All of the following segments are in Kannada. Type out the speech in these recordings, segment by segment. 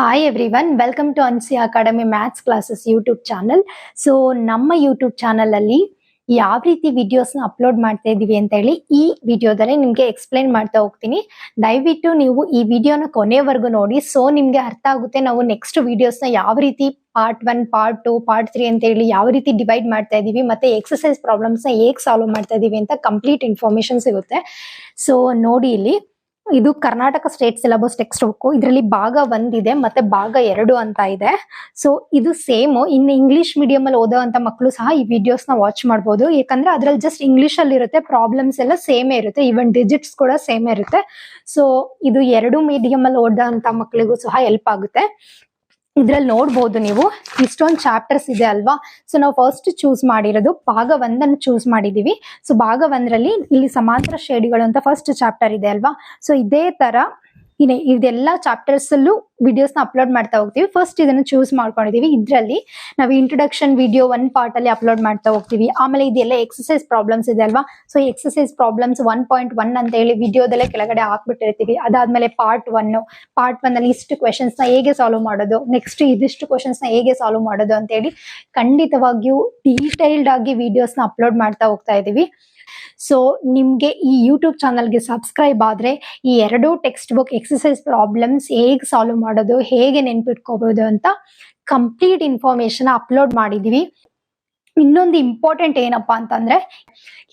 ಹಾಯ್ ಎವ್ರಿವನ್, ವೆಲ್ಕಮ್ ಟು ಅನ್ಸಿ academy maths classes YouTube channel. So ನಮ್ಮ ಯೂಟ್ಯೂಬ್ ಚಾನಲ್ ಅಲ್ಲಿ ಯಾವ ರೀತಿ ವಿಡಿಯೋಸ್ನ ಅಪ್ಲೋಡ್ ಮಾಡ್ತಾ ಇದೀವಿ ಅಂತ ಹೇಳಿ ಈ ವಿಡಿಯೋದಲ್ಲಿ ನಿಮ್ಗೆ ಎಕ್ಸ್ಪ್ಲೈನ್ ಮಾಡ್ತಾ ಹೋಗ್ತೀನಿ. ದಯವಿಟ್ಟು ನೀವು ಈ ವಿಡಿಯೋನ ಕೊನೆವರೆಗೂ ನೋಡಿ. ಸೊ ನಿಮ್ಗೆ ಅರ್ಥ ಆಗುತ್ತೆ ನಾವು ನೆಕ್ಸ್ಟ್ ವಿಡಿಯೋಸ್ನ ಯಾವ ರೀತಿ ಪಾರ್ಟ್ 1, ಪಾರ್ಟ್ 2, ಪಾರ್ಟ್ 3 ಅಂತ ಹೇಳಿ ಯಾವ ರೀತಿ ಡಿವೈಡ್ ಮಾಡ್ತಾ ಇದೀವಿ, ಮತ್ತೆ ಎಕ್ಸರ್ಸೈಸ್ ಪ್ರಾಬ್ಲಮ್ಸ್ನ ಹೇಗೆ ಸಾಲ್ವ್ ಮಾಡ್ತಾ ಇದೀವಿ ಅಂತ ಕಂಪ್ಲೀಟ್ ಇನ್ಫಾರ್ಮೇಶನ್ ಸಿಗುತ್ತೆ. ಸೊ ನೋಡಿ, ಇಲ್ಲಿ ಇದು Karnataka state syllabus text book. ಇದರಲ್ಲಿ ಭಾಗ 1 ಇದೆ ಮತ್ತೆ ಭಾಗ 2 ಅಂತ ಇದೆ. ಸೊ ಇದು ಸೇಮ್ ಇನ್ನು ಇಂಗ್ಲಿಷ್ ಮೀಡಿಯಂ ಅಲ್ಲಿ ಓದೋಂತ ಮಕ್ಕಳು ಸಹ ಈ ವಿಡಿಯೋಸ್ ನ ವಾಚ್ ಮಾಡಬಹುದು. ಯಾಕಂದ್ರೆ ಅದ್ರಲ್ಲಿ ಜಸ್ಟ್ ಇಂಗ್ಲಿಷ್ ಅಲ್ಲಿ ಇರುತ್ತೆ, ಪ್ರಾಬ್ಲಮ್ಸ್ ಎಲ್ಲ ಸೇಮೇ ಇರುತ್ತೆ, ಈವನ್ ಡಿಜಿಟ್ಸ್ ಕೂಡ ಸೇಮ್ ಇರುತ್ತೆ. ಸೊ ಇದು 2 ಮೀಡಿಯಂ ಅಲ್ಲಿ ಓದೋಂತ ಮಕ್ಕಳಿಗೂ ಸಹ ಹೆಲ್ಪ್ ಆಗುತ್ತೆ. ಇದ್ರಲ್ಲಿ ನೋಡ್ಬೋದು ನೀವು ಇಷ್ಟೊಂದು ಚಾಪ್ಟರ್ಸ್ ಇದೆ ಅಲ್ವಾ. ಸೊ ನಾವು ಫಸ್ಟ್ ಚೂಸ್ ಮಾಡಿರೋದು ಭಾಗ 1 ಚೂಸ್ ಮಾಡಿದೀವಿ. ಸೊ ಭಾಗ 1ರಲ್ಲಿ ಇಲ್ಲಿ ಸಮಾಂತರ ಶ್ರೇಣಿಗಳು ಅಂತ ಫಸ್ಟ್ ಚಾಪ್ಟರ್ ಇದೆ ಅಲ್ವಾ. ಸೊ ಇದೇ ತರ ಇದೆಲ್ಲ ಚಾಪ್ಟರ್ಸ್ ಅಲ್ಲೂ ವಿಡಿಯೋಸ್ ನ ಅಪ್ಲೋಡ್ ಮಾಡ್ತಾ ಹೋಗ್ತೀವಿ. ಫಸ್ಟ್ ಇದನ್ನು ಚೂಸ್ ಮಾಡ್ಕೊಂಡಿದೀವಿ. ಇದ್ರಲ್ಲಿ ನಾವು ಇಂಟ್ರೊಡಕ್ಷನ್ ವಿಡಿಯೋ 1 ಪಾರ್ಟ್ ಅಲ್ಲಿ ಅಪ್ಲೋಡ್ ಮಾಡ್ತಾ ಹೋಗ್ತೀವಿ. ಆಮೇಲೆ ಇದೆಲ್ಲ ಎಕ್ಸರ್ಸೈಸ್ ಪ್ರಾಬ್ಲಮ್ಸ್ ಇದೆ ಅಲ್ವಾ. ಸೊ ಎಕ್ಸರ್ಸೈಸ್ ಪ್ರಾಬ್ಲಮ್ಸ್ 1.1 ಅಂತ ಹೇಳಿ ವಿಡಿಯೋದಲ್ಲೇ ಕೆಳಗಡೆ ಹಾಕ್ಬಿಟ್ಟಿರ್ತೀವಿ. ಅದಾದ್ಮೇಲೆ ಪಾರ್ಟ್ 1 ಅಲ್ಲಿ ಇಷ್ಟು ಕ್ವೆಶನ್ಸ್ ನ ಹೇಗೆ ಸಾಲ್ವ್ ಮಾಡೋದು, ನೆಕ್ಸ್ಟ್ ಇದಿಷ್ಟು ಕ್ವೆಶನ್ಸ್ ನ ಹೇಗೆ ಸಾಲ್ವ್ ಮಾಡೋದು ಅಂತ ಹೇಳಿ ಖಂಡಿತವಾಗಿಯೂ ಡೀಟೈಲ್ಡ್ ಆಗಿ ವಿಡಿಯೋಸ್ ನ ಅಪ್ಲೋಡ್ ಮಾಡ್ತಾ ಹೋಗ್ತಾ ಇದೀವಿ. ಸೊ ನಿಮ್ಗೆ ಈ ಯೂಟ್ಯೂಬ್ ಚಾನಲ್ಗೆ ಸಬ್ಸ್ಕ್ರೈಬ್ ಆದ್ರೆ ಈ 2 ಟೆಕ್ಸ್ಟ್ ಬುಕ್ ಎಕ್ಸರ್ಸೈಸ್ ಪ್ರಾಬ್ಲಮ್ಸ್ ಹೇಗೆ ಸಾಲ್ವ್ ಮಾಡೋದು, ಹೇಗೆ ನೆನ್ಪಿಟ್ಕೋಬಹುದು ಅಂತ ಕಂಪ್ಲೀಟ್ ಇನ್ಫಾರ್ಮೇಶನ್ ಅಪ್ಲೋಡ್ ಮಾಡಿದೀವಿ. ಇನ್ನೊಂದು ಇಂಪಾರ್ಟೆಂಟ್ ಏನಪ್ಪಾ ಅಂತಂದ್ರೆ,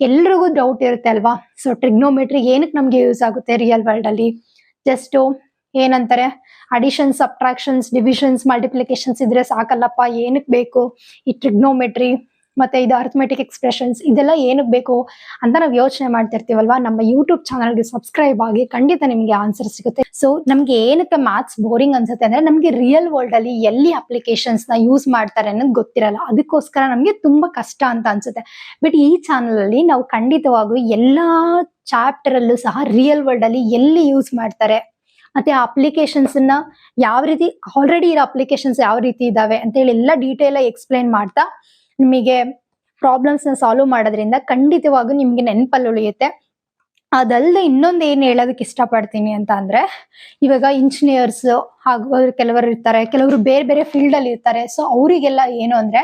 ಎಲ್ರಿಗೂ ಡೌಟ್ ಇರುತ್ತೆ ಅಲ್ವಾ. ಸೊ ಟ್ರಿಗ್ನೋಮೆಟ್ರಿ ಏನಕ್ಕೆ ನಮ್ಗೆ ಯೂಸ್ ಆಗುತ್ತೆ ರಿಯಲ್ ವರ್ಲ್ಡ್ ಅಲ್ಲಿ? ಜಸ್ಟ್ ಏನಂತಾರೆ, ಅಡಿಷನ್, ಸಬ್ಟ್ರಾಕ್ಷನ್ಸ್, ಡಿವಿಷನ್ಸ್, ಮಲ್ಟಿಪ್ಲಿಕೇಶನ್ಸ್ ಇದ್ರೆ ಸಾಕಲ್ಲಪ್ಪ, ಏನಕ್ಕೆ ಬೇಕು ಈ ಟ್ರಿಗ್ನೋಮೆಟ್ರಿ ಮತ್ತೆ ಇದು ಅರ್ಥಮೆಟಿಕ್ ಎಕ್ಸ್ಪ್ರೆಷನ್ಸ್, ಇದೆಲ್ಲ ಏನಕ್ಕೆ ಬೇಕು ಅಂತ ನಾವು ಯೋಚನೆ ಮಾಡ್ತಿರ್ತೀವಲ್ವಾ. ನಮ್ಮ ಯೂಟ್ಯೂಬ್ ಚಾನಲ್ಗೆ ಸಬ್ಸ್ಕ್ರೈಬ್ ಆಗಿ, ಖಂಡಿತ ನಿಮ್ಗೆ ಆನ್ಸರ್ ಸಿಗುತ್ತೆ. ಸೊ ನಮ್ಗೆ ಏನಕ್ಕೆ ಮ್ಯಾಥ್ಸ್ ಬೋರಿಂಗ್ ಅನ್ಸುತ್ತೆ ಅಂದ್ರೆ, ನಮ್ಗೆ ರಿಯಲ್ ವರ್ಲ್ಡ್ ಅಲ್ಲಿ ಎಲ್ಲಿ ಅಪ್ಲಿಕೇಶನ್ಸ್ ನ ಯೂಸ್ ಮಾಡ್ತಾರೆ ಅನ್ನೋದು ಗೊತ್ತಿರಲ್ಲ. ಅದಕ್ಕೋಸ್ಕರ ನಮ್ಗೆ ತುಂಬಾ ಕಷ್ಟ ಅಂತ ಅನ್ಸುತ್ತೆ. ಬಟ್ ಈ ಚಾನಲ್ ಅಲ್ಲಿ ನಾವು ಖಂಡಿತವಾಗೂ ಎಲ್ಲಾ ಚಾಪ್ಟರ್ ಅಲ್ಲೂ ಸಹ ರಿಯಲ್ ವರ್ಲ್ಡ್ ಅಲ್ಲಿ ಎಲ್ಲಿ ಯೂಸ್ ಮಾಡ್ತಾರೆ, ಮತ್ತೆ ಆ ಅಪ್ಲಿಕೇಶನ್ಸ್ ನ ಯಾವ ರೀತಿ, ಆಲ್ರೆಡಿ ಇರೋ ಅಪ್ಲಿಕೇಶನ್ಸ್ ಯಾವ ರೀತಿ ಇದಾವೆ ಅಂತ ಹೇಳಿ ಎಲ್ಲ ಡೀಟೇಲ್ ಆಗಿ ಎಕ್ಸ್ಪ್ಲೈನ್ ಮಾಡ್ತಾ ನಿಮಗೆ ಪ್ರಾಬ್ಲಮ್ಸ್ ನ ಸಾಲ್ವ್ ಮಾಡೋದ್ರಿಂದ ಖಂಡಿತವಾಗೂ ನಿಮ್ಗೆ ನೆನಪಲ್ಲಿ ಉಳಿಯುತ್ತೆ. ಅದಲ್ಲದೆ ಇನ್ನೊಂದು ಏನ್ ಹೇಳೋದಕ್ಕೆ ಇಷ್ಟಪಡ್ತೀನಿ ಅಂತ ಅಂದ್ರೆ, ಇವಾಗ ಇಂಜಿನಿಯರ್ಸ್ ಹಾಗೂ ಕೆಲವರು ಇರ್ತಾರೆ, ಕೆಲವರು ಬೇರೆ ಬೇರೆ ಫೀಲ್ಡ್ ಅಲ್ಲಿ ಇರ್ತಾರೆ. ಸೊ ಅವರಿಗೆಲ್ಲ ಏನು ಅಂದ್ರೆ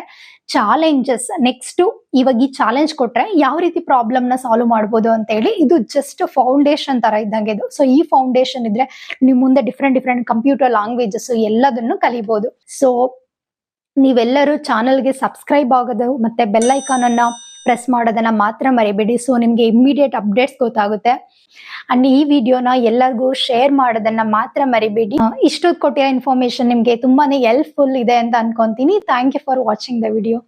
ಚಾಲೆಂಜಸ್, ನೆಕ್ಸ್ಟ್ ಇವಾಗ ಈ ಚಾಲೆಂಜ್ ಕೊಟ್ರೆ ಯಾವ ರೀತಿ ಪ್ರಾಬ್ಲಮ್ ನ ಸಾಲ್ವ್ ಮಾಡ್ಬೋದು ಅಂತ ಹೇಳಿ, ಇದು ಜಸ್ಟ್ ಫೌಂಡೇಶನ್ ತರ ಇದ್ದಂಗೆ ಇದು. ಸೊ ಈ ಫೌಂಡೇಶನ್ ಇದ್ರೆ ನೀವು ಮುಂದೆ ಡಿಫ್ರೆಂಟ್ ಕಂಪ್ಯೂಟರ್ ಲ್ಯಾಂಗ್ವೇಜಸ್ ಎಲ್ಲದನ್ನು ಕಲಿಬಹುದು. ಸೊ ನೀವೆಲ್ಲರೂ ಚಾನಲ್ಗೆ ಸಬ್ಸ್ಕ್ರೈಬ್ ಆಗೋದು ಮತ್ತೆ ಬೆಲ್ ಐಕಾನ್ ಅನ್ನ ಪ್ರೆಸ್ ಮಾಡೋದನ್ನ ಮಾತ್ರ ಮರಿಬೇಡಿ. ಸೊ ನಿಮ್ಗೆ ಇಮಿಡಿಯೇಟ್ ಅಪ್ಡೇಟ್ಸ್ ಗೊತ್ತಾಗುತ್ತೆ. ಅಂಡ್ ಈ ವಿಡಿಯೋನ ಎಲ್ಲರಿಗೂ ಶೇರ್ ಮಾಡೋದನ್ನ ಮಾತ್ರ ಮರಿಬೇಡಿ. ಇಷ್ಟೊತ್ತು ಕೊಟ್ಟಿರೋ ಇನ್ಫಾರ್ಮೇಶನ್ ನಿಮ್ಗೆ ತುಂಬಾನೇ ಹೆಲ್ಪ್ಫುಲ್ ಇದೆ ಅಂತ ಅನ್ಕೊಂತೀನಿ. Thank you for watching the video.